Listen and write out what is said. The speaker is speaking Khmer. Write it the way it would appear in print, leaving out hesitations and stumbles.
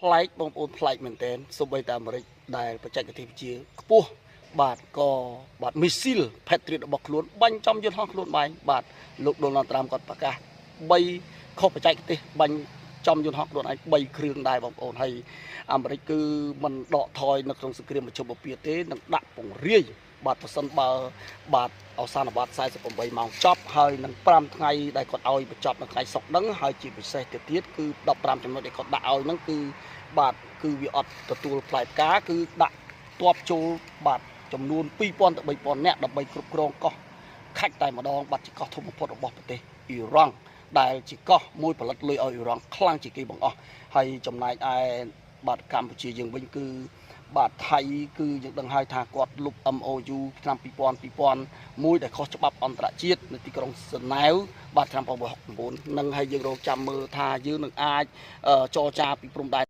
ប្លែកបងប្អូនប្លែកមែនទែនសូម្បីតែអាមេរិកដែលបច្ចេកទេសវិទ្យាខ្ពស់បាទក៏បាទមីស៊ីល Patriot របស់ខ្លួនបាញ់ចំយន្តហោះខ្លួនបាញ់បាទលោក Donald Trump គាត់ប្រកាស3ខុសបច្ចេកទេសបាញ់ចំយន្តហោះខ្លួនឯង3គ្រឿងដែរបងប្អូនហើយអាមេរិកគឺមិនដកថយនៅក្នុងសង្គ្រាមមជ្ឈមបពាទេនឹងដាក់ពង្រាយបាទប្រសិនបើបាទអវសានប័ត្រ48ម៉ោងចប់ហើយនឹង5ថ្ងៃដែលគាត់ឲ្យបញ្ចប់នៅថ្ងៃសុក្រហ្នឹងហើយជាពិសេសទៅទៀតគឺ15ចំណុចដែលគាត់ដាក់ឲ្យហ្នឹងគឺបាទគឺវាអត់ទទួលផ្លែផ្កាគឺដាក់ទ័ពចូលបាទចំនួន2000ទៅ3000នាក់ដើម្បីគ្រប់គ្រងកោះខាច់តែម្ដងបាទជាកោះធំបំផុតរបស់ប្រទេសអ៊ីរ៉ង់ដែលជាកោះមួយផលិតលុយឲ្យអ៊ីរ៉ង់ខ្លាំងជាងគេបង្អស់ហើយចំណែកឯបាទកម្ពុជាយើងវិញគឺបាទថៃគឺយើងដឹងហើយថាគាត់លុប MOU ឆ្នាំ2000ដែលខុសច្បាប់អន្តរជាតិនៅទីក្រុងសឺណែវបាទឆ្នាំ1969នឹងហើយយើងរងចាំមើលថាយើងនឹងអាចចរចាពីព្រំដែន